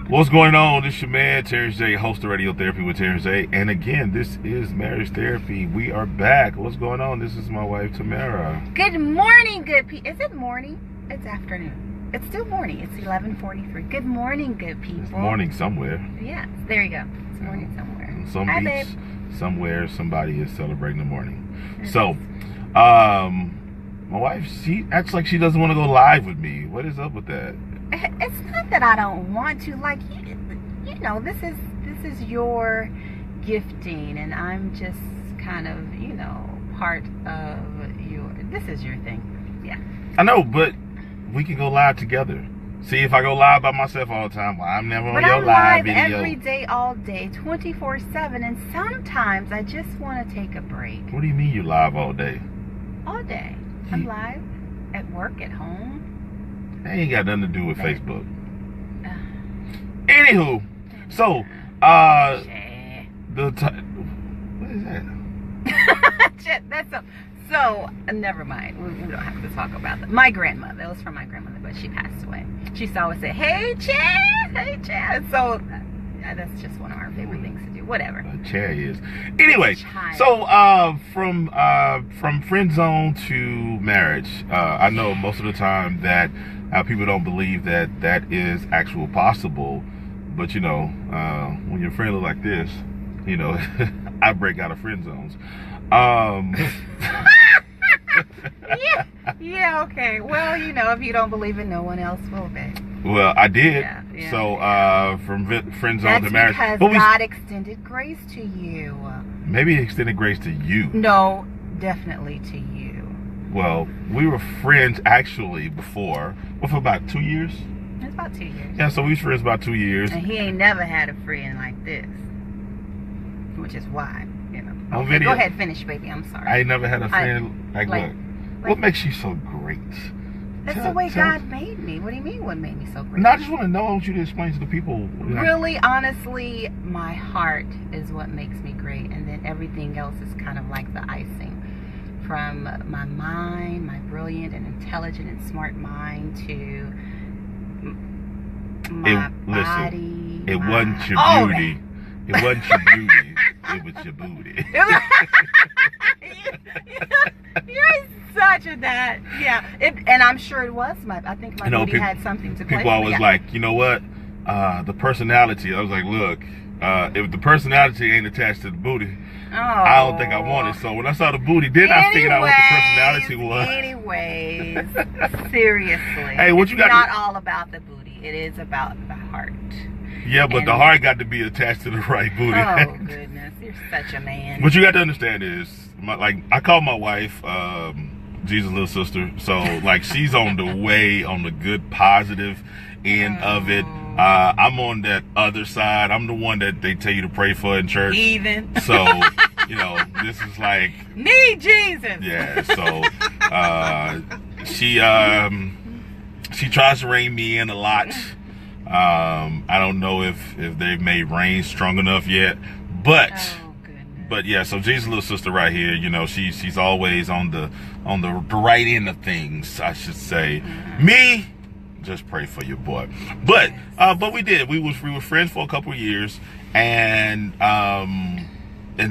What's going on? This is your man, Terance J, host of Radio Therapy with Terance J. And again, this is Marriage Therapy. We are back. What's going on? This is my wife, Tamara. Good morning, good people. Is it morning? It's afternoon. It's still morning. It's 11:43. Good morning, good people. It's morning somewhere. Yes, there you go. It's morning somewhere. On some Hi, beach, babe. somewhere, somebody is celebrating the morning. So, my wife, she acts like she doesn't want to go live with me. What is up with that? It's not that I don't want to. Like, you know, this is your gifting, and I'm just kind of, you know, part of your. This is your thing. Yeah. I know, but we can go live together. See, if I go live by myself all the time, well, I'm never on your live video. But I'm live every day, all day, 24/7, and sometimes I just want to take a break. What do you mean you live all day? All day. I'm live at work, at home. That ain't got nothing to do with Facebook. Anywho, so, what is that? So, never mind. We don't have to talk about that. My grandmother, it was from my grandmother, but she passed away. She used to always say, "Hey, Chad, hey, Chad." So, that's just one of our favorite things to do. Whatever. Chad is. Anyway, so, from friend zone to marriage, I know most of the time that people don't believe that is actual possible, but you know, when your friend look like this, you know, I break out of friend zones. Yeah, okay. Well, you know, if you don't believe it, no one else will, babe. Well, I did. Yeah, so, from friend zone to marriage. That's because God extended grace to you. Maybe he extended grace to you. No, definitely to you. Well, we were friends actually before. Well, for about 2 years. It's about 2 years. Yeah, so we was friends about 2 years. And he ain't never had a friend like this. Which is why, you know. On Okay, video. Go ahead, finish, baby. I'm sorry. I ain't never had a friend like what makes you so great? That's the way God made me. What do you mean what made me so great? No, I just want to know. I want you to explain to the people. Really, honestly, my heart is what makes me great. And then everything else is kind of like the icing. From my mind, my brilliant and intelligent and smart mind, to my body. It wasn't your beauty. It wasn't your beauty. It was your booty. You're such a dad. Yeah. And I'm sure it was I think my booty had something to play with. People always like, you know what? The personality. I was like, look, if the personality ain't attached to the booty, I don't think I want it. So when I saw the booty, then I figured out what the personality was. Anyways, seriously. Hey, what you got? It's not all about the booty. It is about the heart. Yeah, but the heart got to be attached to the right booty. Oh, goodness. You're such a man. What you got to understand is, I call my wife Jesus' little sister. So, like, she's on the good, positive end of it. I'm on that other side. I'm the one that they tell you to pray for in church. Even. So, you know, this is like... Need Jesus. Yeah, so she tries to rein me in a lot. I don't know if they've made rain strong enough yet, but yeah. So Jesus' little sister right here, you know, she's always on the right end of things, I should say. Me, just pray for your boy. But we did. We were friends for a couple of years, and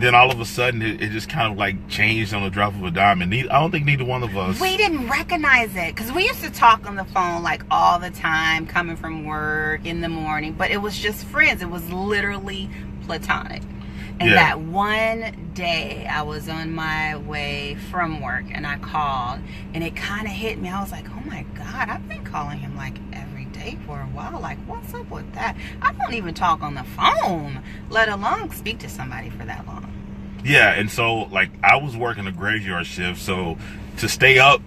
then all of a sudden it just kind of like changed on the drop of a dime. And I don't think neither one of us. We didn't recognize it because we used to talk on the phone like all the time, coming from work in the morning. But it was just friends. It was literally platonic. And that one day I was on my way from work and I called and it kind of hit me. I was like, oh my God, I've been calling him like every day for a while. Like, what's up with that? I don't even talk on the phone, let alone speak to somebody for that long. Yeah, and so like I was working a graveyard shift, so to stay up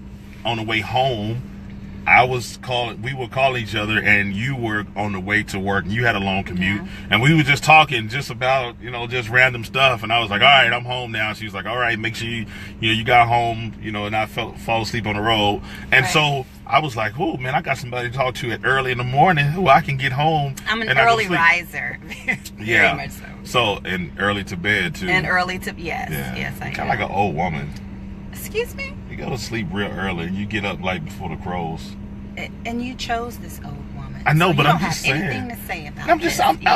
on the way home, we would call each other, and you were on the way to work and you had a long commute, and we were just talking just about, you know, just random stuff, and I was like, all right, I'm home now. She was like, all right, make sure you got home, you know, and I fall asleep on the road. And so I was like, oh man, I got somebody to talk to at early in the morning who I can get home. I'm an early riser. Very much so. So, and early to bed too. And early to, yes, I am. Kind of like an old woman. Excuse me? You go to sleep real early and you get up like before the crows. And you chose this old woman. I know, so but you I'm don't just have saying. anything to say about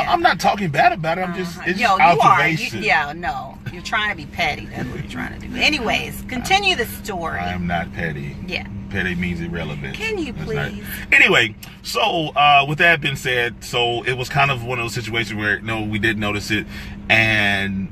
I'm not talking bad about it. I'm just, it's Yo, just observation. no. You're trying to be petty. That's what you're trying to do. Anyways, continue the story. I am not petty. Yeah. Petty means irrelevant. Can you please? Anyway, so with that being said, so it was kind of one of those situations where we did notice it, and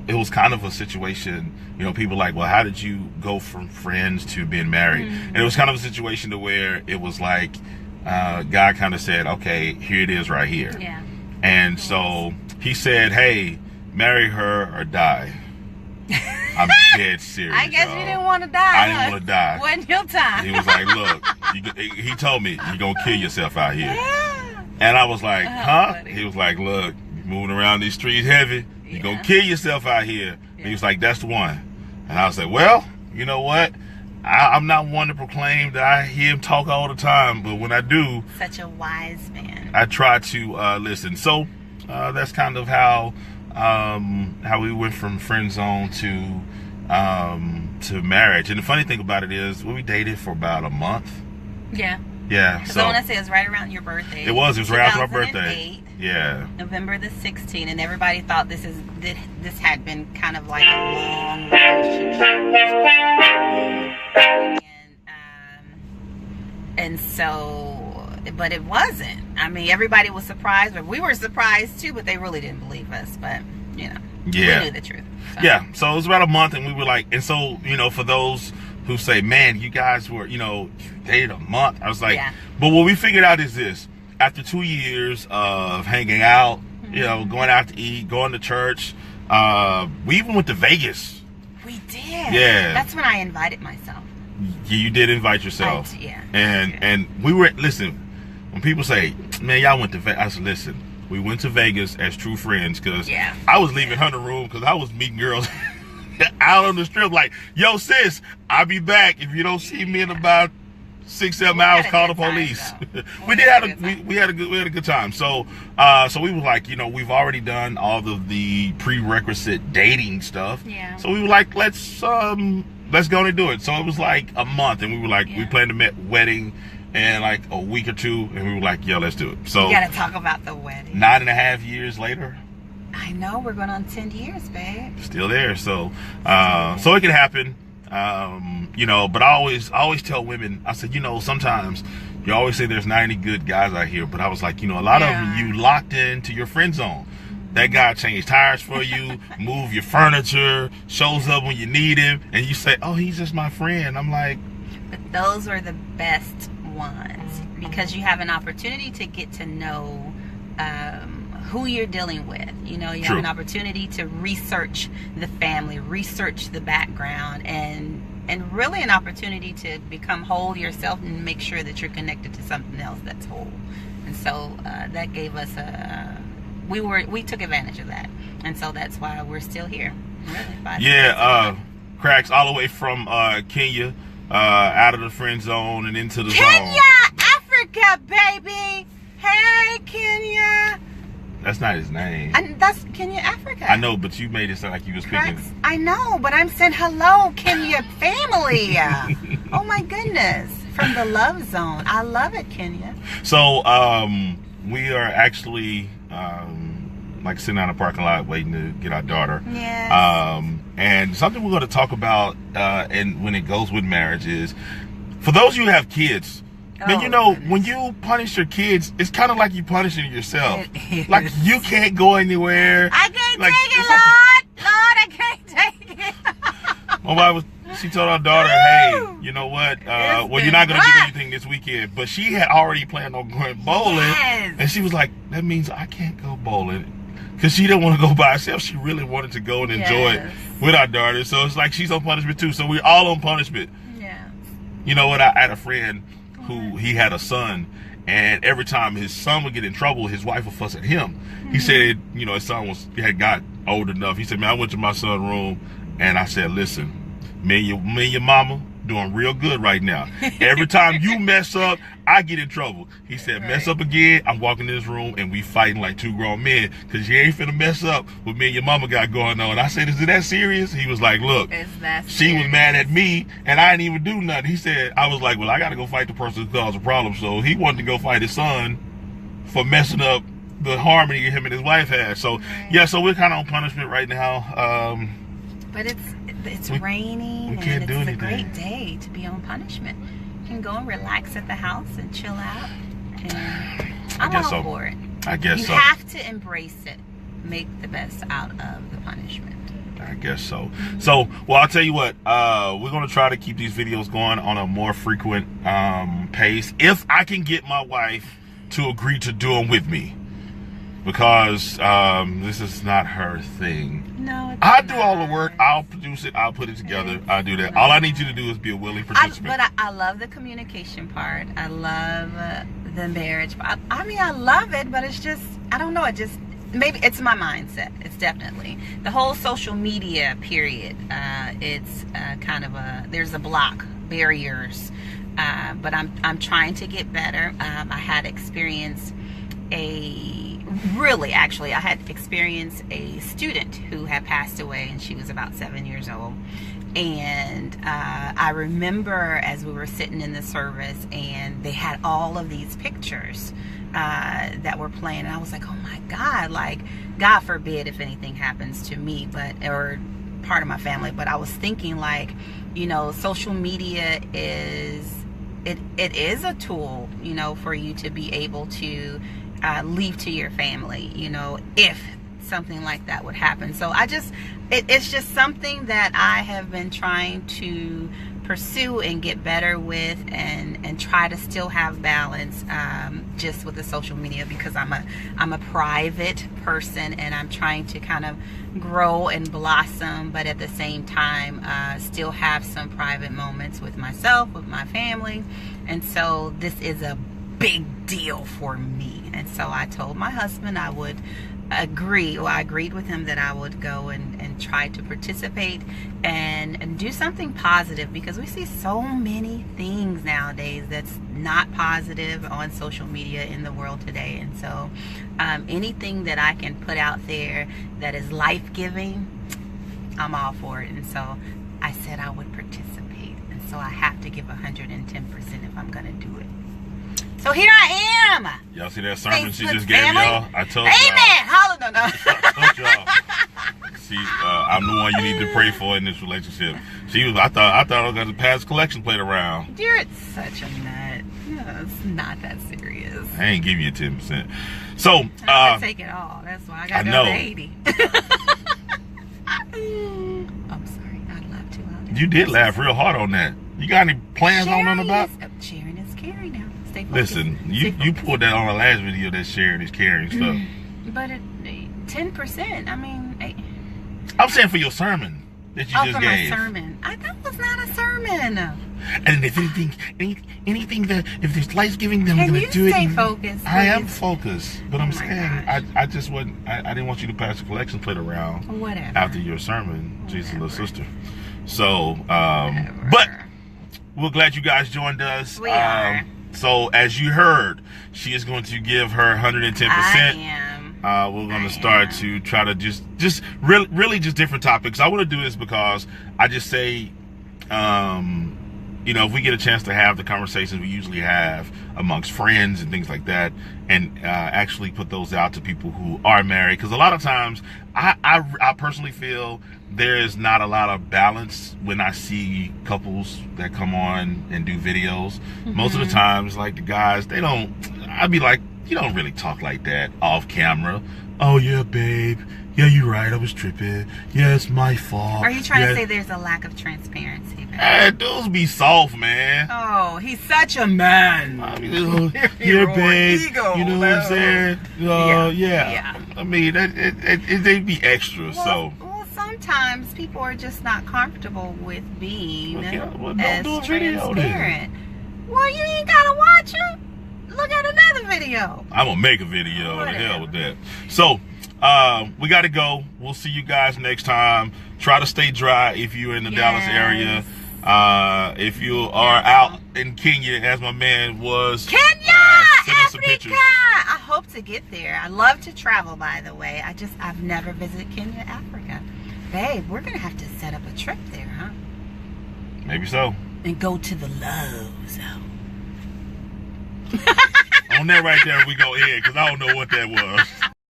it was kind of a situation, people like, well, how did you go from friends to being married? And it was kind of a situation to where it was like God kind of said, okay, here it is right here. Yeah. And so he said, hey, marry her or die. I'm dead serious. I guess y'all. you didn't want to die. I didn't want to die. Wasn't your time. He was like, look, he told me, you're going to kill yourself out here. Yeah. And I was like, huh? Buddy. He was like, look, you're moving around these streets heavy. You're going to kill yourself out here. And he was like, that's the one. And I was like, well, you know what? I'm not one to proclaim that I hear him talk all the time, but when I do, Such a wise man. I try to listen. So that's kind of how we went from friend zone to marriage. And the funny thing about it is, we dated for about a month. Yeah. Yeah. Because So I want to say it was right around your birthday. it was right after my birthday. 2008, Yeah. November the 16th, and everybody thought this had been kind of like a long relationship. And so, but it wasn't. I mean, everybody was surprised, but we were surprised too, but they really didn't believe us. But, Yeah. we knew the truth. So. Yeah. So it was about a month, and we were like, and so, for those who say, man, you guys were, you dated a month. I was like, but what we figured out is this. After 2 years of hanging out, going out to eat, going to church, we even went to Vegas. We did. Yeah. That's when I invited myself. You did invite yourself. Yeah. And we were, listen, when people say, man, y'all went to Vegas, I said, listen, we went to Vegas as true friends, because I was leaving her room because I was meeting girls out on the strip like, yo, sis, I'll be back. If you don't see me in about 6-7 hours, call the police. We had a good time. So we were like, we've already done all of the prerequisite dating stuff. Yeah. So we were like, let's go and do it. So it was like a month, and we were like, we planned a wedding in like a week or two, and we were like, yo, let's do it. So we gotta talk about the wedding. 9.5 years later. I know, we're going on 10 years, babe. Still there. So so it can happen. But I always tell women, I said, sometimes you always say there's 90 good guys out here, but I was like, a lot of them, you locked into your friend zone. That guy changed tires for you, move your furniture, shows up when you need him, and you say, oh, he's just my friend. I'm like, but those are the best ones, because you have an opportunity to get to know who you're dealing with. You have an opportunity to research the family, research the background, and really an opportunity to become whole yourself and make sure that you're connected to something else that's whole. And so that gave us we took advantage of that, and so that's why we're still here. Really, Cracks all the way from Kenya, out of the friend zone and into the Kenya, zone. Africa, baby. Hey, Kenya. That's not his name. And that's Kenya, Africa. I know, but you made it sound like you was picking. I know, but I'm saying hello, Kenya family. Oh my goodness, from the love zone. I love it, Kenya. So we are actually like sitting out in the parking lot waiting to get our daughter. Yes. And something we're going to talk about, and when it goes with marriage, is for those of you who have kids. Man, goodness. When you punish your kids, it's kind of like you punishing yourself. Like, you can't go anywhere. I can't take it, Lord. Lord, I can't take it. My wife she told our daughter, hey, you know what? Well, you're not going to get anything this weekend. But she had already planned on going bowling. Yes. And she was like, that means I can't go bowling. Because she didn't want to go by herself. She really wanted to go and enjoy it with our daughter. So it's like she's on punishment too. So we're all on punishment. Yeah. You know what? I had a friend who he had a son, and every time his son would get in trouble, his wife would fuss at him. He said, his son had got old enough. He said, man, I went to my son's room and I said, listen, me and your mama, doing real good right now. Every time you mess up, I get in trouble. He said, mess up again, I'm walking in this room and we fighting like two grown men because you ain't finna mess up what me and your mama got going on. I said, is it that serious? He was like, look, she was mad at me and I didn't even do nothing. He said, I was like, well, I got to go fight the person who caused the problem. So he wanted to go fight his son for messing up the harmony him and his wife had. So, yeah, so we're kind of on punishment right now. But it's raining and it's a great day to be on punishment. You can go and relax at the house and chill out. And I'm all for it. I guess so. You have to embrace it. Make the best out of the punishment. I guess so. So, well, I'll tell you what. We're going to try to keep these videos going on a more frequent pace. If I can get my wife to agree to do them with me. Because this is not her thing. No, I do all the work. I'll produce it. I'll put it together. I'll do that. All I need you to do is be a willing participant. But I love the communication part. I love the marriage. I mean, I love it, but it's just, I don't know. It just, maybe it's my mindset. It's definitely the whole social media period. It's kind of there's a block, barriers. But I'm trying to get better. I had experienced I had experienced a student who had passed away, and she was about 7 years old. And I remember as we were sitting in the service, and they had all of these pictures that were playing, and I was like, oh my God, like, God forbid if anything happens to me, or part of my family. But I was thinking, like, you know, social media is a tool, you know, for you to be able to leave to your family, you know, if something like that would happen. So it's just something that I have been trying to pursue and get better with, and try to still have balance just with the social media, because I'm a private person, and I'm trying to kind of grow and blossom, but at the same time still have some private moments with myself, with my family. And so this is a big deal for me. And so I told my husband I would agree, well, I agreed with him that I would go and try to participate and do something positive, because we see so many things nowadays that's not positive on social media in the world today. And so anything that I can put out there that is life-giving, I'm all for it. And so I said I would participate, and so I have to give 110% if I'm gonna do it. So here I am. Y'all see that sermon she just gave y'all? I told y'all. Amen. Hallelujah. No. I told y'all. See, I'm the one you need to pray for in this relationship. I thought I was going to pass collection plate around. You're such a nut. No, it's not that serious. I ain't give you 10%. So I take it all. That's why I got to go to 80. I'm sorry. I'd love to. You did laugh real hard on that. You got any plans on that about? Sharing is caring now. Listen, you pulled that on the last video, that sharing is caring stuff. But 10%, I mean... I'm saying for your sermon that you just gave. My sermon. That was not a sermon. And if anything that, if there's life-giving, then I'm going to do it. Can you stay focused, please? I am focused, but I'm saying, I just wasn't, I didn't want you to pass the collection plate around. Whatever. After your sermon, Jesus' little sister. So, but we're glad you guys joined us. We are. So as you heard, she is going to give her 110%. I am. We're going to start to try to just really just different topics. I want to do this because I just say, you know, if we get a chance to have the conversations we usually have amongst friends and things like that, and actually put those out to people who are married, because a lot of times I personally feel there is not a lot of balance when I see couples that come on and do videos. Most of the times, like the guys, I'd be like, you don't really talk like that off camera. Oh yeah, babe. Yeah, you're right. I was tripping. Yeah, it's my fault. Are you trying to say there's a lack of transparency? Those be soft, man. Oh, he's such a man. I mean, yeah, babe. Ego, you know what I'm saying? Yeah. I mean, they'd be extra. Well, sometimes people are just not comfortable with being as transparent. Well, you ain't gotta watch it. Look at another video. I'm gonna make a video. What the hell with that? So, we gotta go. We'll see you guys next time. Try to stay dry if you're in the Dallas area. If you are out in Kenya, as my man was, Kenya, send us some pictures. I hope to get there. I love to travel, by the way. I've never visited Kenya, Africa. Babe, we're gonna have to set up a trip there, huh? Maybe so. And go to the love zone. On that right there, we go in, because I don't know what that was.